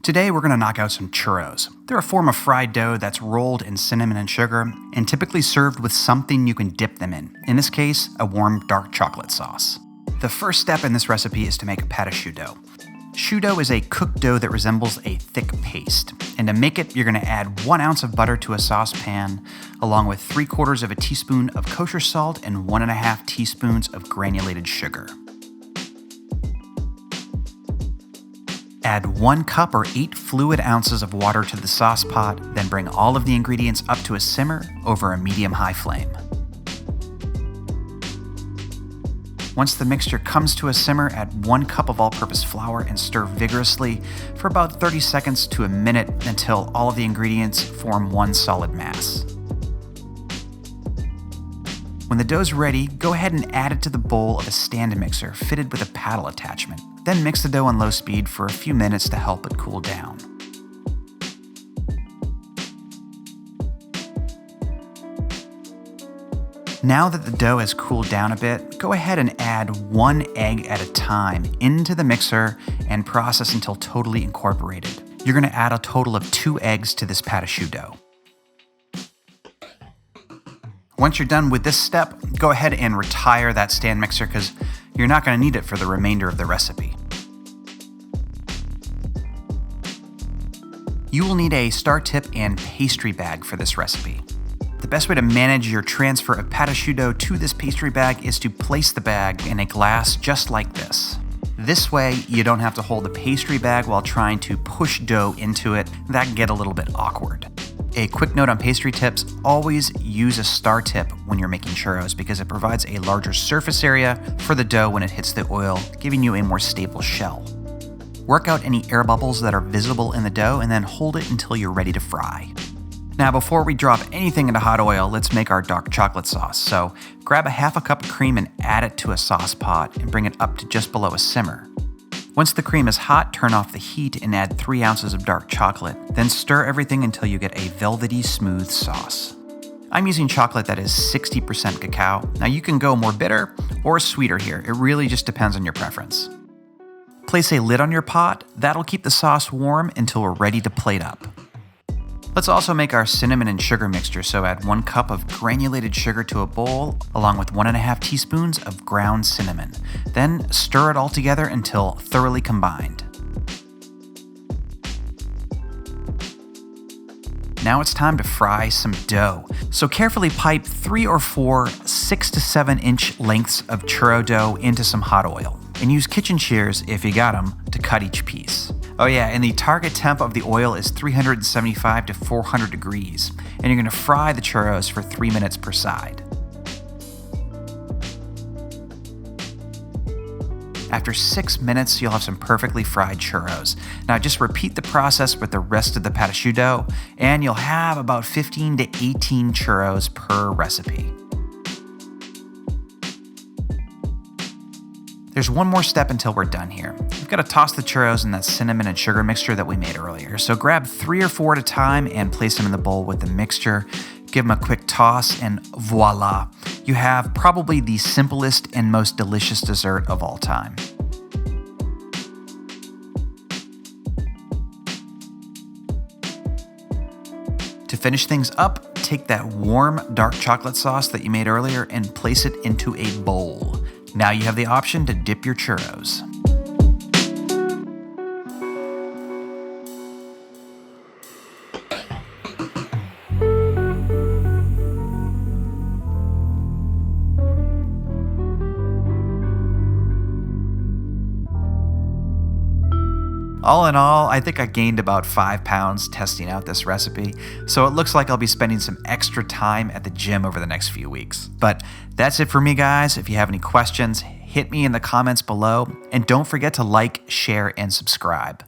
Today we're going to knock out some churros. They're a form of fried dough that's rolled in cinnamon and sugar and typically served with something you can dip them in this case, a warm dark chocolate sauce. The first step in this recipe is to make a pâte à choux dough. Choux dough is a cooked dough that resembles a thick paste. And to make it, you're going to add 1 ounce of butter to a saucepan, along with 3/4 of a teaspoon of kosher salt and 1.5 teaspoons of granulated sugar. Add 1 cup or 8 fluid ounces of water to the sauce pot, then bring all of the ingredients up to a simmer over a medium-high flame. Once the mixture comes to a simmer, add 1 cup of all-purpose flour and stir vigorously for about 30 seconds to a minute until all of the ingredients form one solid mass. When the dough's ready, go ahead and add it to the bowl of a stand mixer fitted with a paddle attachment. Then mix the dough on low speed for a few minutes to help it cool down. Now that the dough has cooled down a bit, go ahead and add 1 egg at a time into the mixer and process until totally incorporated. You're going to add a total of 2 eggs to this pâte à choux dough. Once you're done with this step, go ahead and retire that stand mixer because you're not going to need it for the remainder of the recipe. You will need a star tip and pastry bag for this recipe. The best way to manage your transfer of pâte à choux dough to this pastry bag is to place the bag in a glass just like this. This way, you don't have to hold the pastry bag while trying to push dough into it. That can get a little bit awkward. A quick note on pastry tips, always use a star tip when you're making churros because it provides a larger surface area for the dough when it hits the oil, giving you a more stable shell. Work out any air bubbles that are visible in the dough and then hold it until you're ready to fry. Now before we drop anything into hot oil, let's make our dark chocolate sauce. So grab a 1/2 cup of cream and add it to a sauce pot and bring it up to just below a simmer. Once the cream is hot, turn off the heat and add 3 ounces of dark chocolate. Then stir everything until you get a velvety smooth sauce. I'm using chocolate that is 60% cacao. Now you can go more bitter or sweeter here. It really just depends on your preference. Place a lid on your pot. That'll keep the sauce warm until we're ready to plate up. Let's also make our cinnamon and sugar mixture, so add 1 cup of granulated sugar to a bowl, along with 1.5 teaspoons of ground cinnamon. Then stir it all together until thoroughly combined. Now it's time to fry some dough. So carefully pipe 3 or 4 6 to 7 inch lengths of churro dough into some hot oil. And use kitchen shears, if you got them, to cut each piece. Oh yeah, and the target temp of the oil is 375 to 400 degrees, and you're gonna fry the churros for 3 minutes per side. After 6 minutes, you'll have some perfectly fried churros. Now just repeat the process with the rest of the pâte à choux dough, and you'll have about 15 to 18 churros per recipe. There's one more step until we're done here. We've got to toss the churros in that cinnamon and sugar mixture that we made earlier. So grab 3 or 4 at a time and place them in the bowl with the mixture. Give them a quick toss and voila, you have probably the simplest and most delicious dessert of all time. To finish things up, take that warm dark chocolate sauce that you made earlier and place it into a bowl. Now you have the option to dip your churros. All in all, I think I gained about 5 pounds testing out this recipe, so it looks like I'll be spending some extra time at the gym over the next few weeks. But that's it for me, guys. If you have any questions, hit me in the comments below, and don't forget to like, share, and subscribe.